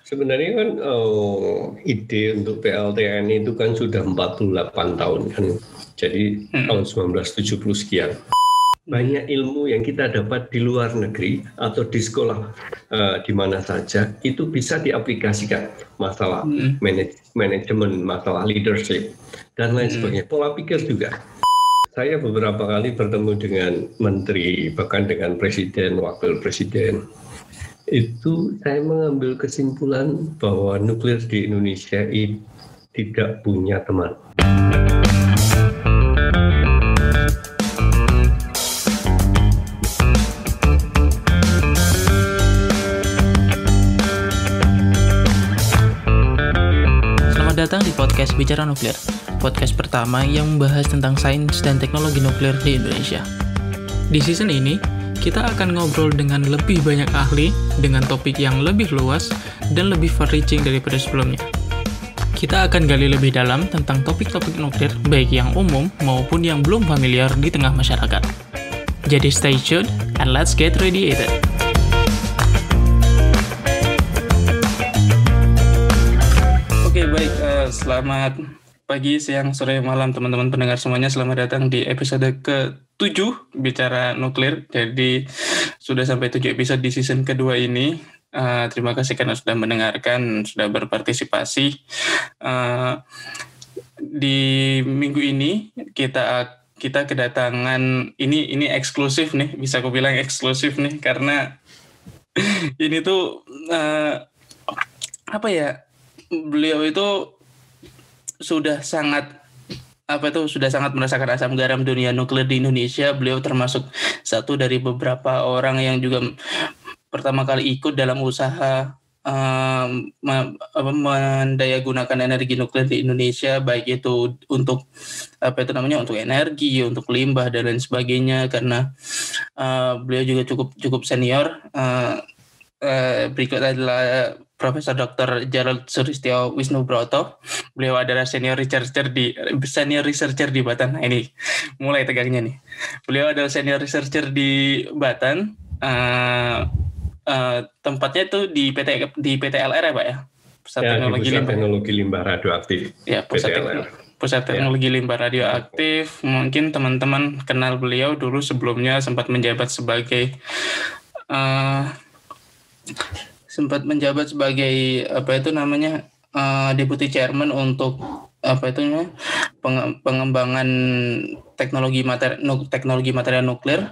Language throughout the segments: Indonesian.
Sebenarnya kan ide untuk PLTN itu kan sudah 48 tahun kan. Jadi tahun 1970 sekian. Banyak ilmu yang kita dapat di luar negeri atau di sekolah di mana saja itu bisa diaplikasikan. Masalah manajemen, masalah leadership dan lain sebagainya. Pola pikir juga. Saya beberapa kali bertemu dengan menteri, bahkan dengan presiden, wakil presiden. Itu saya mengambil kesimpulan bahwa nuklir di Indonesia tidak punya teman. Selamat datang di podcast Bicara Nuklir, podcast pertama yang membahas tentang sains dan teknologi nuklir di Indonesia. Di season ini, kita akan ngobrol dengan lebih banyak ahli, dengan topik yang lebih luas, dan lebih far-reaching daripada sebelumnya. Kita akan gali lebih dalam tentang topik-topik nuklir, baik yang umum maupun yang belum familiar di tengah masyarakat. Jadi stay tuned, and let's get radiated. Oke, baik. Selamat pagi, siang, sore, malam teman-teman pendengar semuanya. Selamat datang di episode ke-7 Bicara Nuklir. Jadi sudah sampai 7 episode di season kedua ini. Terima kasih karena sudah mendengarkan, sudah berpartisipasi. Di minggu ini kita kedatangan, ini eksklusif nih, bisa aku bilang eksklusif nih, karena ini tuh beliau itu sudah sangat merasakan asam garam dunia nuklir di Indonesia. Beliau termasuk satu dari beberapa orang yang juga pertama kali ikut dalam usaha mendayagunakan energi nuklir di Indonesia, baik itu untuk untuk energi, untuk limbah dan lain sebagainya. Karena beliau juga cukup senior. Berikut adalah Profesor Dr. Jarod Suristyo Wisnubroto. Beliau adalah senior researcher di Batan. Nah, ini mulai tegangnya nih. Beliau adalah senior researcher di Batan. Tempatnya itu di PTLR ya, Pak ya? Pusat Teknologi Limbah Radioaktif. Ya, Pusat Teknologi Limbah Radioaktif. Mungkin teman-teman kenal beliau dulu, sebelumnya sempat menjabat sebagai Deputy Chairman untuk pengembangan teknologi material nuklir,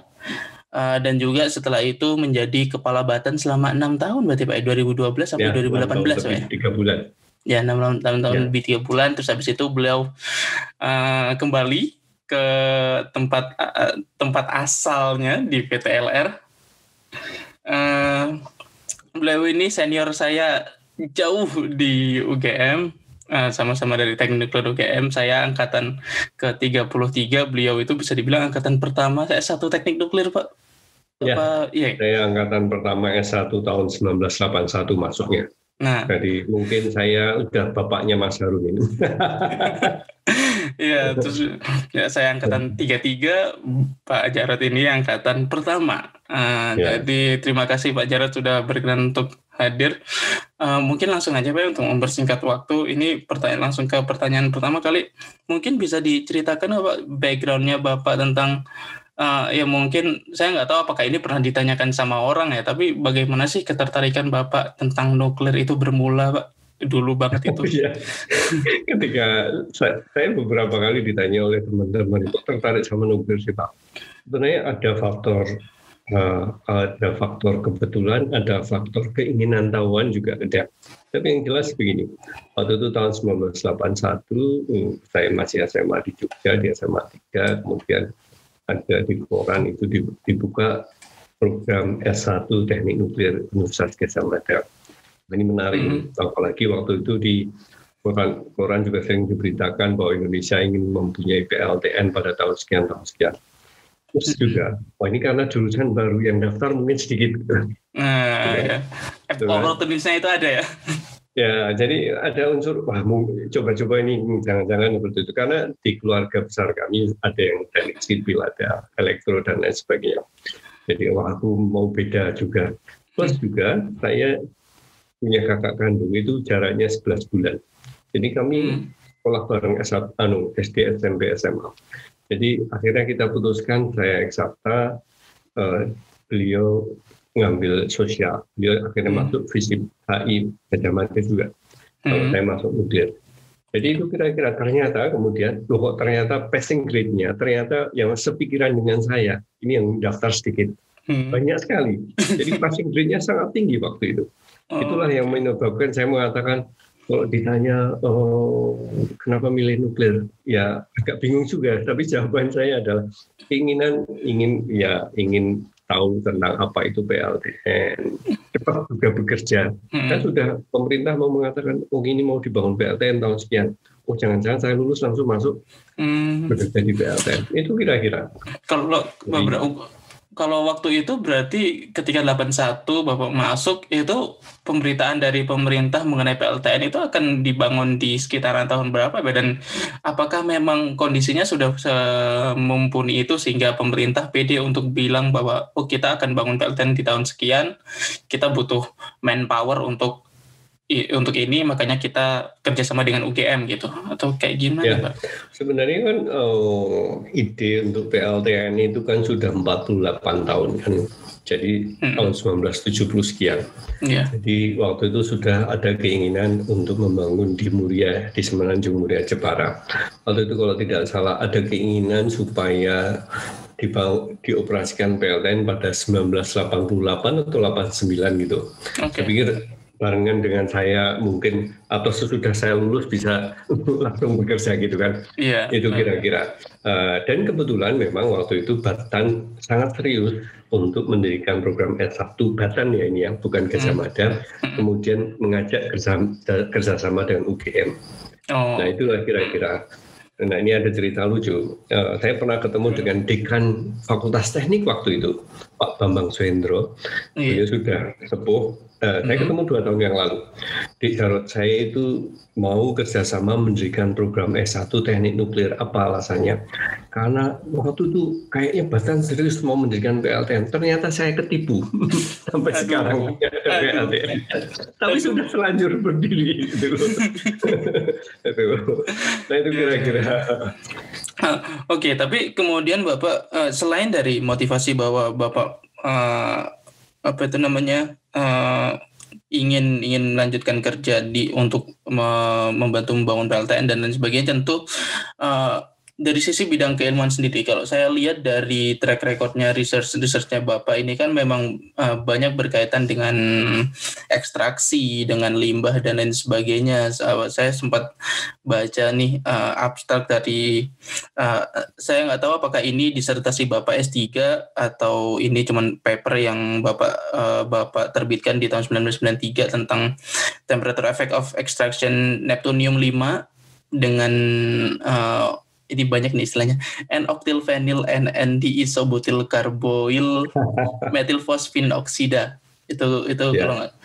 dan juga setelah itu menjadi kepala Batan selama 6 tahun berarti Pak, 2012 sampai 2018 Pak ya. 3 bulan. Ya, 6 tahun lebih 3 bulan. Terus habis itu beliau kembali ke tempat asalnya di PTLR. Beliau ini senior saya jauh di UGM, sama-sama dari Teknik Nuklir UGM. Saya angkatan ke-33, beliau itu bisa dibilang angkatan pertama. Saya S1 Teknik Nuklir, Pak. Saya angkatan pertama S1 tahun 1981 masuknya. Nah, jadi mungkin saya udah bapaknya Mas Harun ini. Iya, terus saya angkatan 33, Pak Jarod ini angkatan pertama. Jadi terima kasih Pak Jarod sudah berkenan untuk hadir. Mungkin langsung aja Pak, untuk mempersingkat waktu. Ini langsung ke pertanyaan pertama kali. Mungkin bisa diceritakan apa background-nya Bapak tentang mungkin saya nggak tahu apakah ini pernah ditanyakan sama orang ya, tapi bagaimana sih ketertarikan Bapak tentang nuklir itu bermula, Pak? Dulu banget itu. Iya. Ketika saya beberapa kali ditanya oleh teman-teman itu tertarik sama nuklir sih Pak. Sebenarnya ada faktor kebetulan, ada faktor keinginan tahuan juga ada. Tapi yang jelas begini, waktu itu tahun 1981 saya masih SMA di Jogja, di SMA 3, kemudian ada di koran itu dibuka program S1 Teknik Nuklir Universitas Gadjah Mada. Ini menarik, apalagi waktu itu di koran juga sering diberitakan bahwa Indonesia ingin mempunyai PLTN pada tahun sekian. Terus juga, ini karena jurusan baru yang daftar mungkin sedikit. Opportunisnya itu ada ya? Ya, jadi ada unsur, coba-coba ini, jangan-jangan seperti itu. Karena di keluarga besar kami ada yang teknik sipil, ada elektro, dan lain sebagainya. Jadi aku mau beda juga. Plus juga saya punya kakak kandung itu jaraknya 11 bulan. Jadi kami sekolah bareng SD, SMP, SMA. Jadi akhirnya kita putuskan, saya eksakta, beliau ngambil sosial. Beliau akhirnya masuk FISIP HI Gajah Mada juga. Kalau saya masuk nuklir. Jadi itu kira-kira ternyata kemudian, kok ternyata passing grade-nya ternyata yang sepikiran dengan saya. Ini yang daftar sedikit. Banyak sekali. Jadi passing grade-nya sangat tinggi waktu itu. Itulah yang menyebabkan saya mengatakan, kalau ditanya kenapa milih nuklir, ya agak bingung juga. Tapi jawaban saya adalah ingin tahu tentang apa itu PLTN, cepat juga bekerja. Kan sudah pemerintah mau mengatakan, ini mau dibangun PLTN tahun sekian. Jangan-jangan saya lulus langsung masuk bekerja di PLTN. Itu kira-kira. Kalau waktu itu berarti ketika 81 Bapak masuk, itu pemberitaan dari pemerintah mengenai PLTN itu akan dibangun di sekitaran tahun berapa? Dan apakah memang kondisinya sudah mumpuni itu sehingga pemerintah pede untuk bilang bahwa kita akan bangun PLTN di tahun sekian, kita butuh manpower untuk ini, makanya kita kerjasama dengan UGM gitu, atau kayak gimana ya, Pak? Sebenarnya kan ide untuk PLTN itu kan sudah 48 tahun kan, jadi tahun 1970 sekian. Jadi waktu itu sudah ada keinginan untuk membangun di Muria, di Semenanjung Muria Jepara. Waktu itu kalau tidak salah ada keinginan supaya dioperasikan PLTN pada 1988 atau 89 gitu. Saya pikir barengan dengan saya mungkin, atau sesudah saya lulus bisa langsung bekerja gitu kan. Itu kira-kira. Dan kebetulan memang waktu itu Batan sangat serius untuk mendirikan program S1 Batan ya ini ya, bukan Gajah Mada, kemudian mengajak kerjasama dengan UGM. Nah itulah kira-kira. Nah ini ada cerita lucu. Saya pernah ketemu dengan Dekan Fakultas Teknik waktu itu, Pak Bambang Suhendro. Beliau sudah sepuh. Saya ketemu 2 tahun yang lalu. Di Jarod saya itu mau kerjasama mendirikan program S1 Teknik Nuklir. Apa alasannya? Karena waktu itu kayaknya Batan serius mau mendirikan PLTN. Ternyata saya ketipu. Sampai sekarang ada PLTN. Tapi sudah selanjur berdiri. Gitu. Nah itu kira-kira. Oke, tapi kemudian Bapak selain dari motivasi bahwa Bapak ingin melanjutkan kerja untuk membantu membangun PLTN dan lain sebagainya, tentu dari sisi bidang keilmuan sendiri, kalau saya lihat dari track recordnya researchnya Bapak ini kan memang banyak berkaitan dengan ekstraksi, dengan limbah dan lain sebagainya. Saya sempat baca nih abstrak dari saya nggak tahu apakah ini disertasi Bapak S3 atau ini cuman paper yang Bapak terbitkan di tahun 1993 tentang temperature effect of extraction neptunium 5 dengan ini banyak nih istilahnya, N-octyl phenyl N-diisobutyl carboyl methylphosphine oksida. Itu kalau nggak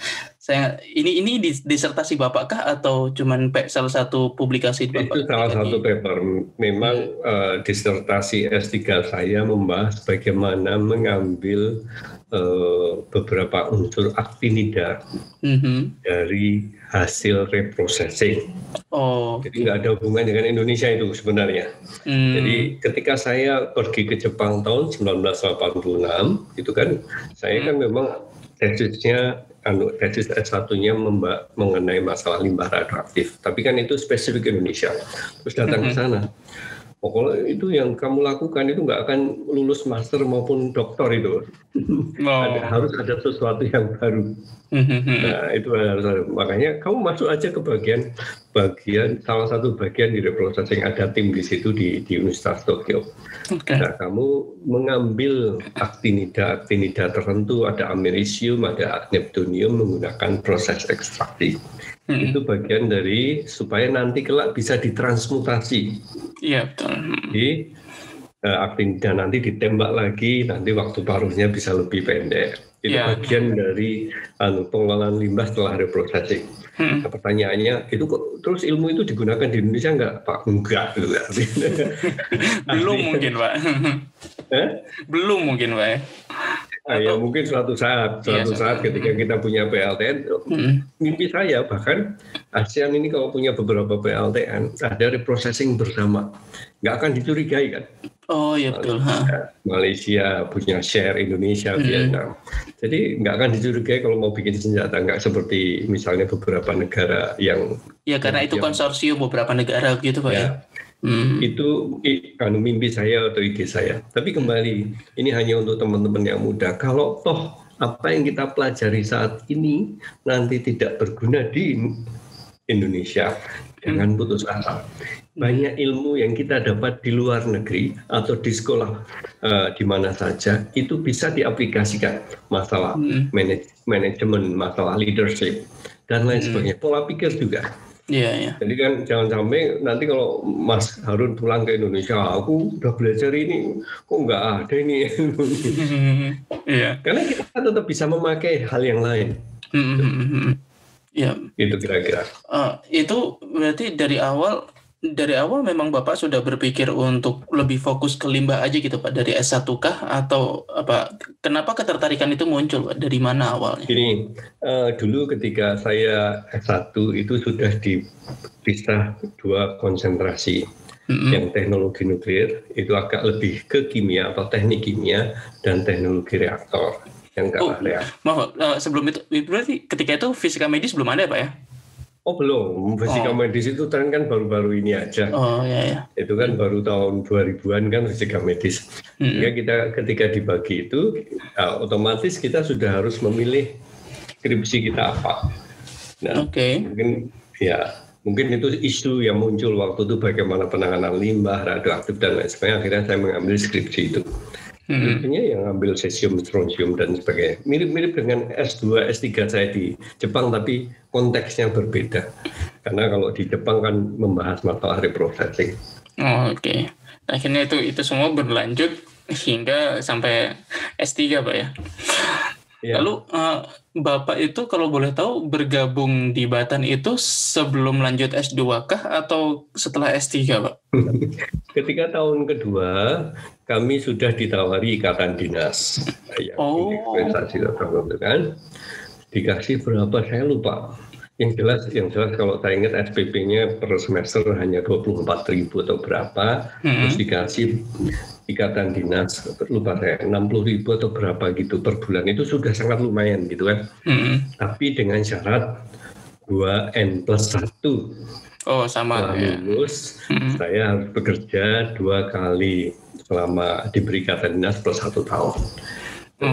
saya ini disertasi Bapak kah atau cuman salah satu publikasi Bapak? Itu salah satu paper. Memang disertasi S3 saya membahas bagaimana mengambil beberapa unsur aktinida dari hasil reprocessing. Jadi nggak ada hubungan dengan Indonesia itu sebenarnya. Jadi ketika saya pergi ke Jepang tahun 1986, itu kan saya kan memang tesis S1-nya mengenai masalah limbah radioaktif. Tapi kan itu spesifik Indonesia. Terus datang ke sana. Kalau itu yang kamu lakukan itu nggak akan lulus master maupun doktor itu. Harus ada sesuatu yang baru. Nah itu harus. Makanya kamu masuk aja ke bagian salah satu bagian di reprocessing, ada tim di situ di Universitas Tokyo. Nah kamu mengambil aktinida tertentu, ada americium, ada neptunium menggunakan proses ekstraksi. Itu bagian dari supaya nanti kelak bisa ditransmutasi. Iya betul. Di aktinida nanti ditembak lagi, nanti waktu paruhnya bisa lebih pendek. Itu bagian dari pengelolaan limbah setelah reprocessing. Nah, pertanyaannya, itu kok terus ilmu itu digunakan di Indonesia nggak, Pak? Enggak. Belum mungkin, Pak. Belum mungkin, Pak. Ya mungkin suatu saat ketika kita punya PLTN, mimpi saya bahkan ASEAN ini kalau punya beberapa PLTN, ada reprocessing bersama, nggak akan dicurigai kan? Oh iya betul. Malaysia punya share Indonesia, Vietnam, jadi nggak akan dicurigai kalau mau bikin senjata, nggak seperti misalnya beberapa negara yang. Ya karena itu konsorsium beberapa negara gitu Pak ya. Itu mimpi saya atau ide saya. Tapi kembali, ini hanya untuk teman-teman yang muda. Kalau toh apa yang kita pelajari saat ini nanti tidak berguna di Indonesia, jangan putus asa. Banyak ilmu yang kita dapat di luar negeri atau di sekolah di mana saja itu bisa diaplikasikan. Masalah manajemen, masalah leadership dan lain sebagainya. Pola pikir juga. Iya. Jadi kan jangan sampai nanti kalau Mas Harun pulang ke Indonesia, aku udah belajar ini, kok nggak ada ini. Iya. Karena kita tetap bisa memakai hal yang lain. Iya. Itu kira-kira. Itu berarti dari awal memang Bapak sudah berpikir untuk lebih fokus ke limbah aja gitu Pak, dari S1 kah atau apa? Kenapa ketertarikan itu muncul Pak? Dari mana awalnya? Gini, dulu ketika saya S1 itu sudah dipisah dua konsentrasi. Yang teknologi nuklir itu agak lebih ke kimia atau teknik kimia dan teknologi reaktor yang kalah reaktor. Maaf, sebelum itu berarti ketika itu fisika medis belum ada Pak ya? Oh belum, fisika medis itu tren kan baru-baru ini aja. Oh iya. Itu kan baru tahun 2000-an kan fisika medis. Sehingga kita ketika dibagi itu otomatis kita sudah harus memilih skripsi kita apa. Nah, mungkin itu isu yang muncul waktu itu bagaimana penanganan limbah, radioaktif dan lain sebagainya. Akhirnya saya mengambil skripsi itu. Skripsinya yang ambil cesium, strontium dan sebagainya. Mirip-mirip dengan S2, S3 saya di Jepang, tapi konteksnya berbeda. Karena kalau di Jepang kan membahas masalah reprocessing. Oke. Akhirnya itu semua berlanjut hingga sampai S3 Pak ya? Ya. Lalu Bapak itu kalau boleh tahu bergabung di Batan itu sebelum lanjut S2 kah atau setelah S3 Pak? Ketika tahun kedua kami sudah ditawari ikatan dinas. Investasi itu kan. Dikasih berapa saya lupa. Yang jelas kalau saya ingat SPP-nya per semester hanya 24.000 atau berapa. Terus dikasih ikatan dinas, lupa saya 60.000 atau berapa gitu per bulan, itu sudah sangat lumayan gitu kan. Tapi dengan syarat 2N+1. Oh sama. Setelah lulus saya harus bekerja 2 kali selama diberi ikatan dinas plus 1 tahun.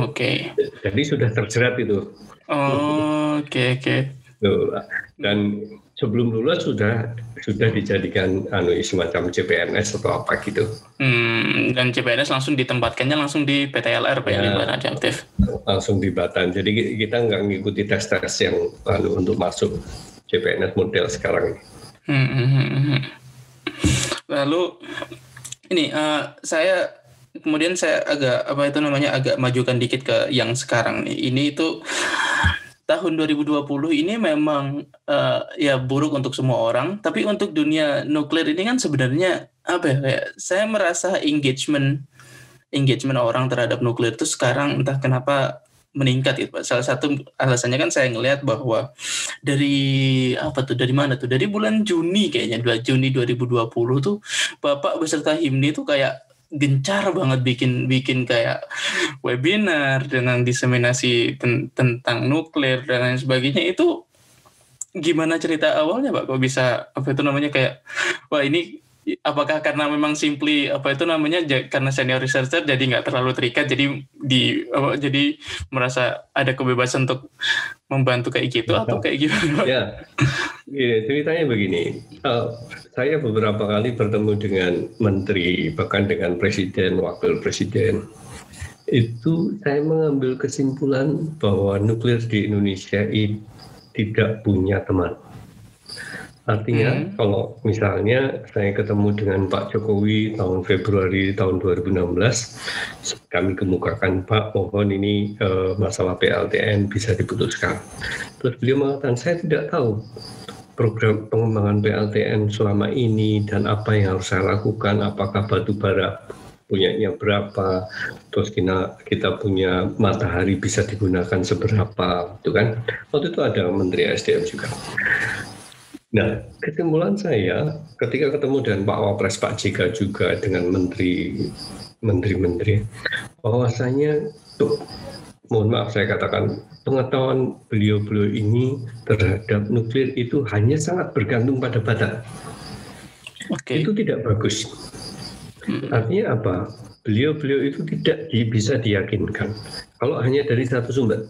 Oke. Jadi sudah terjerat itu. Oke. Dan sebelum lulus sudah dijadikan semacam CPNS atau apa gitu. Dan CPNS langsung ditempatkannya langsung di PTLR Pak, limbah radioaktif. Langsung di Batan. Jadi kita nggak mengikuti tes-tes yang untuk masuk CPNS model sekarang. Lalu ini saya agak majukan dikit ke yang sekarang nih. Ini itu tahun 2020 ini memang buruk untuk semua orang, tapi untuk dunia nuklir ini kan sebenarnya saya merasa engagement orang terhadap nuklir itu sekarang entah kenapa meningkat gitu Pak. Salah satu alasannya kan saya ngelihat bahwa dari bulan Juni kayaknya, 2 Juni 2020 tuh Bapak beserta HIMNI tuh kayak gencar banget bikin kayak webinar dengan diseminasi tentang nuklir dan lain sebagainya. Itu gimana cerita awalnya Pak? Kok bisa kayak wah ini apakah karena memang karena senior researcher jadi nggak terlalu terikat, jadi merasa ada kebebasan untuk membantu kayak gitu atau kayak gimana? Ya, ceritanya begini. Saya beberapa kali bertemu dengan menteri, bahkan dengan presiden, wakil presiden. Itu saya mengambil kesimpulan bahwa nuklir di Indonesia tidak punya teman. Artinya kalau misalnya saya ketemu dengan Pak Jokowi tahun Februari tahun 2016, kami kemukakan Pak, mohon ini masalah PLTN bisa diputuskan. Terus beliau mengatakan, saya tidak tahu program pengembangan PLTN selama ini dan apa yang harus saya lakukan, apakah batu bara punyanya berapa, terus kita punya matahari bisa digunakan seberapa, itu kan. Waktu itu ada Menteri SDM juga. Nah, kesimpulan saya ketika ketemu dengan Pak Wapres, Pak JK juga dengan menteri-menteri, bahwasanya mohon maaf saya katakan, pengetahuan beliau-beliau ini terhadap nuklir itu hanya sangat bergantung pada batan. Itu tidak bagus. Artinya apa? Beliau-beliau itu tidak bisa diyakinkan kalau hanya dari satu sumber.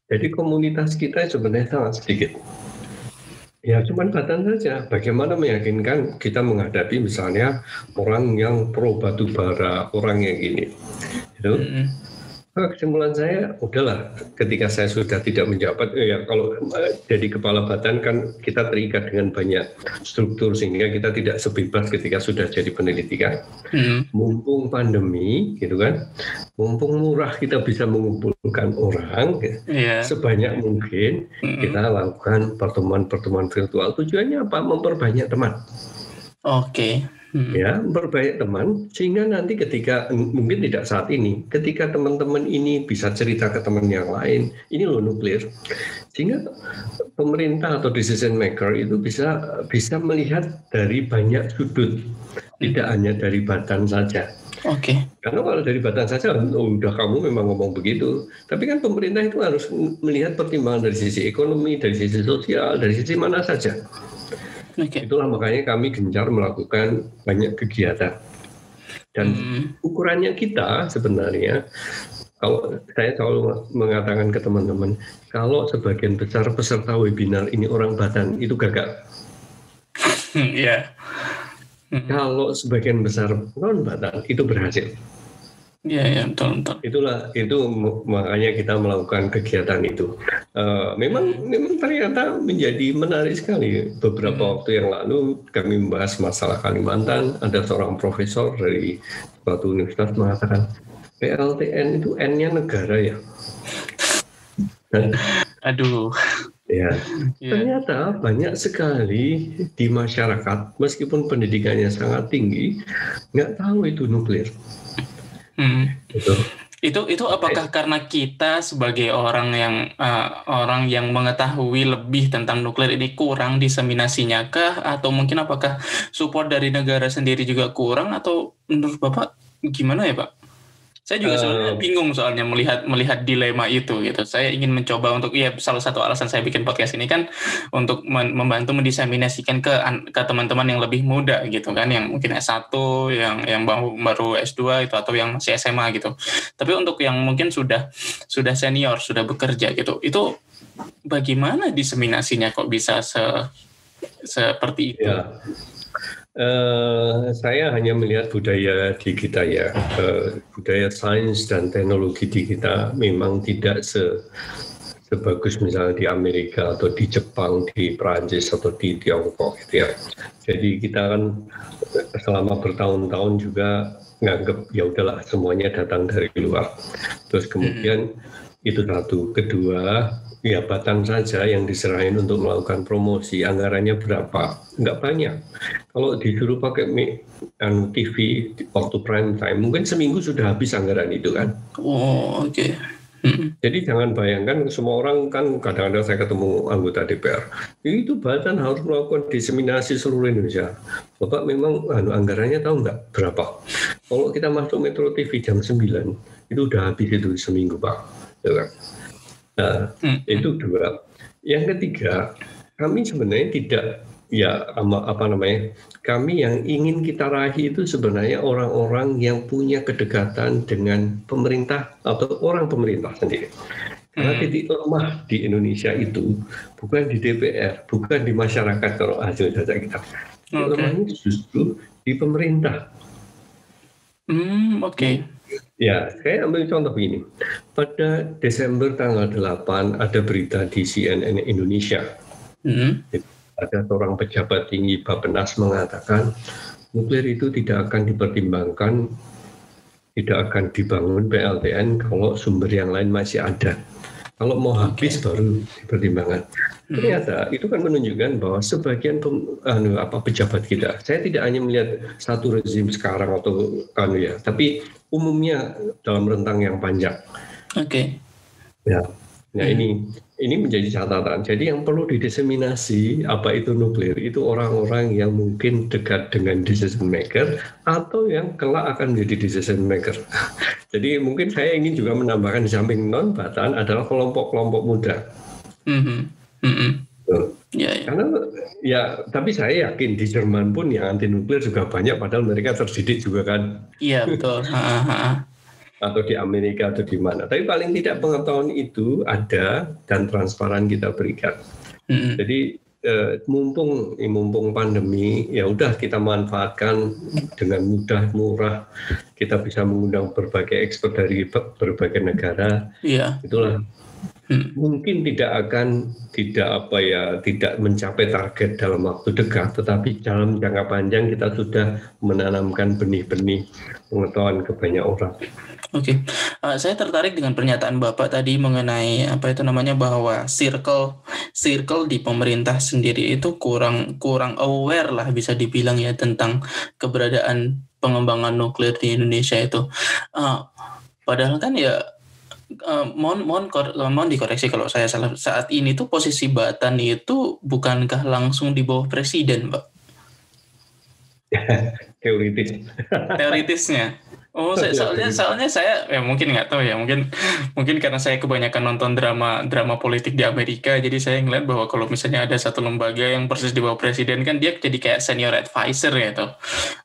Jadi komunitas kita sebenarnya sangat sedikit. Ya cuma batan saja. Bagaimana meyakinkan kita menghadapi misalnya orang yang pro batu bara, orang yang gini. Gitu. Kesimpulan saya, udahlah, ketika saya sudah tidak menjabat, ya kalau jadi kepala batan kan kita terikat dengan banyak struktur sehingga kita tidak sebebas ketika sudah jadi peneliti kan. Mumpung pandemi, gitu kan, mumpung murah kita bisa mengumpulkan orang sebanyak mungkin, kita lakukan pertemuan-pertemuan virtual. Tujuannya apa? Memperbanyak teman. Ya, memperbanyak teman sehingga nanti ketika mungkin tidak saat ini, ketika teman-teman ini bisa cerita ke teman yang lain, ini loh nuklir, sehingga pemerintah atau decision maker itu bisa melihat dari banyak sudut, tidak hanya dari batan saja. Karena kalau dari batan saja, udah kamu memang ngomong begitu. Tapi kan pemerintah itu harus melihat pertimbangan dari sisi ekonomi, dari sisi sosial, dari sisi mana saja. Itulah makanya kami gencar melakukan banyak kegiatan. Dan ukurannya kita sebenarnya, kalau saya selalu mengatakan ke teman-teman, kalau sebagian besar peserta webinar ini orang Batan, itu gagal. Kalau sebagian besar non-Batan, itu berhasil. Betul. Itu makanya kita melakukan kegiatan itu. Memang ternyata menjadi menarik sekali. Beberapa waktu yang lalu kami membahas masalah Kalimantan. Ada seorang profesor dari suatu universitas mengatakan PLTN itu N-nya negara ya. Ya, ternyata banyak sekali di masyarakat meskipun pendidikannya sangat tinggi nggak tahu itu nuklir. Itu apakah karena kita sebagai orang yang mengetahui lebih tentang nuklir ini kurang diseminasinya kah, atau mungkin apakah support dari negara sendiri juga kurang, atau menurut Bapak gimana ya Pak? Saya juga sebenarnya bingung soalnya melihat dilema itu gitu. Saya ingin mencoba untuk salah satu alasan saya bikin podcast ini kan untuk membantu mendiseminasikan ke teman-teman yang lebih muda gitu kan, yang mungkin S1, yang baru S2 itu, atau yang masih SMA gitu. Tapi untuk yang mungkin sudah senior, sudah bekerja gitu, itu bagaimana diseminasinya kok bisa seperti itu? Saya hanya melihat budaya di kita ya, budaya sains dan teknologi di kita memang tidak sebagus misalnya di Amerika atau di Jepang, di Perancis atau di Tiongkok gitu ya. Jadi kita kan selama bertahun-tahun juga nganggap ya udahlah semuanya datang dari luar. Terus kemudian itu satu, kedua ya Batan saja yang diserahin untuk melakukan promosi, anggarannya berapa? Nggak banyak. Kalau disuruh pakai TV waktu prime time, mungkin seminggu sudah habis anggaran itu kan. Jadi jangan bayangkan, semua orang kan, kadang-kadang saya ketemu anggota DPR, itu Batan harus melakukan diseminasi seluruh Indonesia. Bapak memang anggarannya tahu nggak berapa? Kalau kita masuk Metro TV jam 9, itu udah habis itu seminggu Pak. Ya kan? Nah, itu dua. Yang ketiga, kami sebenarnya tidak, kami yang ingin kita raih itu sebenarnya orang-orang yang punya kedekatan dengan pemerintah atau orang pemerintah sendiri. Karena titik lemah di Indonesia itu bukan di DPR, bukan di masyarakat kalau hasil data kita. Titik lemahnya justru di pemerintah. Ya, saya ambil contoh begini. Pada Desember tanggal 8 ada berita di CNN Indonesia. Ada seorang pejabat tinggi Bappenas mengatakan nuklir itu tidak akan dipertimbangkan, tidak akan dibangun PLTN kalau sumber yang lain masih ada. Kalau mau habis baru dipertimbangkan. Ternyata itu kan menunjukkan bahwa sebagian pejabat kita, saya tidak hanya melihat satu rezim sekarang atau tapi umumnya dalam rentang yang panjang. Ya. Nah ini menjadi catatan. Jadi yang perlu didiseminasi apa itu nuklir itu orang-orang yang mungkin dekat dengan decision maker atau yang kelak akan menjadi decision maker. Jadi mungkin saya ingin juga menambahkan di samping non-Batan adalah kelompok-kelompok muda. Karena tapi saya yakin di Jerman pun yang anti nuklir juga banyak, padahal mereka terdidik juga kan. Iya betul. Atau di Amerika atau di mana. Tapi paling tidak pengetahuan itu ada dan transparan kita berikan. Jadi mumpung pandemi, ya udah kita manfaatkan dengan mudah, murah. Kita bisa mengundang berbagai expert dari berbagai negara. Itulah. Mungkin tidak mencapai target dalam waktu dekat, tetapi dalam jangka panjang kita sudah menanamkan benih-benih pengetahuan ke banyak orang. Saya tertarik dengan pernyataan Bapak tadi mengenai bahwa circle di pemerintah sendiri itu kurang aware lah bisa dibilang ya tentang keberadaan pengembangan nuklir di Indonesia itu. Padahal kan ya mohon dikoreksi kalau saya salah. Saat ini tuh posisi Batan itu bukankah langsung di bawah presiden, Pak? Teoritisnya. Soalnya saya mungkin nggak tahu ya, mungkin karena saya kebanyakan nonton drama politik di Amerika, jadi saya ngeliat bahwa kalau misalnya ada satu lembaga yang persis di bawah presiden kan dia jadi kayak senior advisor gitu.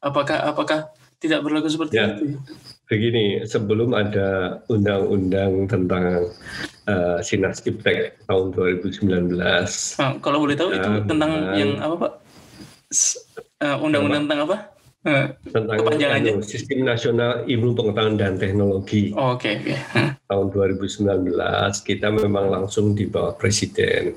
Apakah tidak berlaku seperti itu? Begini, sebelum ada undang-undang tentang Sinas Iptek tahun 2019. Kalau boleh tahu itu tentang yang apa, Pak? Undang-undang tentang apa? Tentang Sistem Nasional Ilmu Pengetahuan dan Teknologi. Tahun 2019 kita memang langsung di bawah presiden.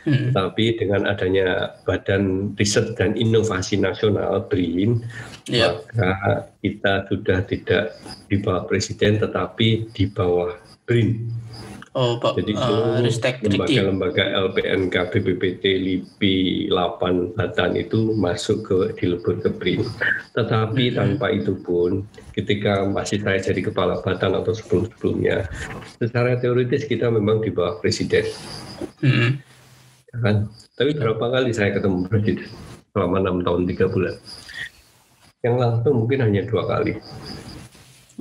Tapi dengan adanya Badan Riset dan Inovasi Nasional BRIN, maka kita sudah tidak di bawah presiden tetapi di bawah BRIN. Jadi lembaga-lembaga LPNK, BPPT, LIPI, 8 Batan itu masuk dilebur ke BRIN. Tetapi tanpa itu pun, ketika masih saya jadi kepala Batan atau sebelum-sebelumnya, secara teoritis kita memang di bawah presiden. Kan? Tapi berapa kali saya ketemu presiden selama 6 tahun 3 bulan? Yang langsung mungkin hanya 2 kali.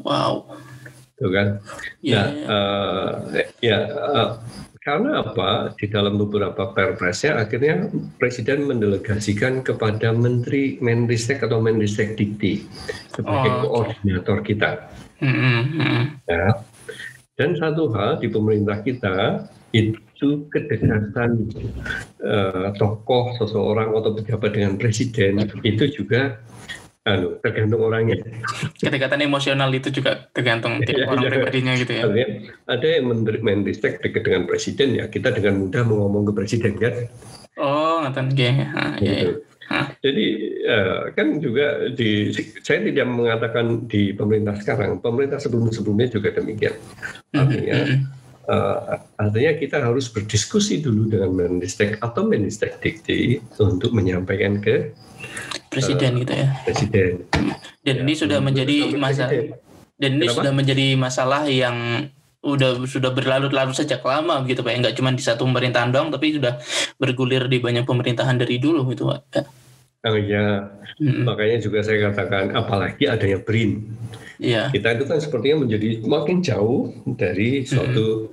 Wow. Tuh kan? Karena apa? Di dalam beberapa perpresnya akhirnya presiden mendelegasikan kepada Menteri Menristek atau Menristek Dikti sebagai koordinator kita. Dan satu hal di pemerintah kita itu kedekatan tokoh seseorang atau pejabat dengan presiden itu juga tergantung orangnya. Kedekatan emosional itu juga tergantung orang pribadinya gitu ya. Ada yang Menristek dekat dengan presiden, ya kita dengan mudah mau ngomong ke presiden kan. Jadi kan juga saya tidak mengatakan di pemerintah sekarang, pemerintah sebelumnya juga demikian. Artinya kita harus berdiskusi dulu dengan Menristek atau Menristek Dikti untuk menyampaikan ke presiden gitu ya. Presiden. Dan ini sudah menjadi masalah. Dan ini sudah menjadi masalah yang sudah berlarut-larut sejak lama begitu Pak. Enggak cuma di satu pemerintahan doang, tapi sudah bergulir di banyak pemerintahan dari dulu gitu Pak. Makanya juga saya katakan apalagi adanya BRIN. Kita itu kan sepertinya menjadi makin jauh dari suatu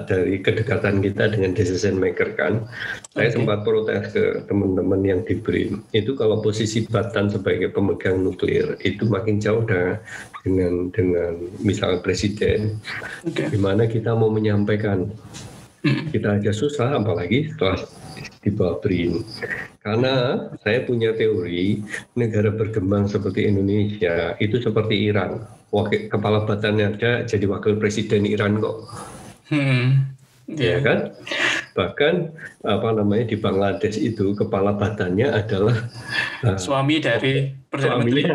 dari kedekatan kita dengan decision maker kan. Saya sempat protes ke teman-teman yang di BRIN. Itu kalau posisi Batan sebagai pemegang nuklir itu makin jauh dengan misalnya presiden. Gimana kita mau menyampaikan? Kita aja susah apalagi setelah di bawah BRIN. Karena saya punya teori negara berkembang seperti Indonesia itu seperti Iran. Kepala Batannya ada jadi wakil presiden Iran kok. Ya kan? Bahkan di Bangladesh itu kepala Batannya adalah suami dari Perdana Menteri.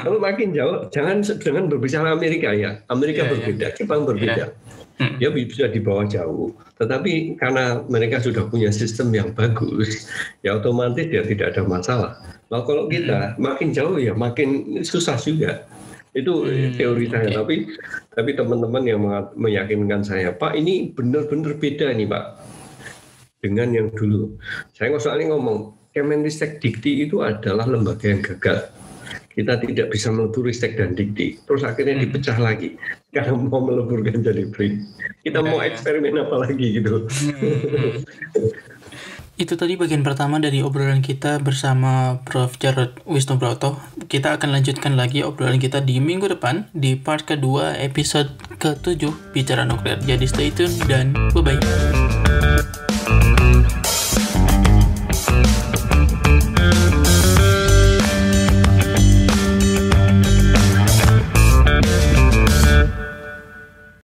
Kalau makin jauh jangan berbicara Amerika ya. Amerika berbeda, Jepang berbeda. dia bisa dibawa jauh. Tetapi karena mereka sudah punya sistem yang bagus, ya otomatis dia tidak ada masalah. Nah, kalau kita makin jauh ya makin susah juga. Itu teori saya. Tapi teman-teman yang meyakinkan saya, Pak ini benar-benar beda nih Pak dengan yang dulu. Saya soalnya ngomong, Kemenristek Dikti itu adalah lembaga yang gagal. Kita tidak bisa melebur Ristek dan Dikti. Terus akhirnya dipecah lagi. Karena mau meleburkan jadi BRIN. Kita mau eksperimen apa lagi gitu. Itu tadi bagian pertama dari obrolan kita bersama Prof. Jarod Wisnubroto. Kita akan lanjutkan lagi obrolan kita di minggu depan di part kedua episode ke-7 Bicara Nuklir. Jadi stay tune dan bye-bye.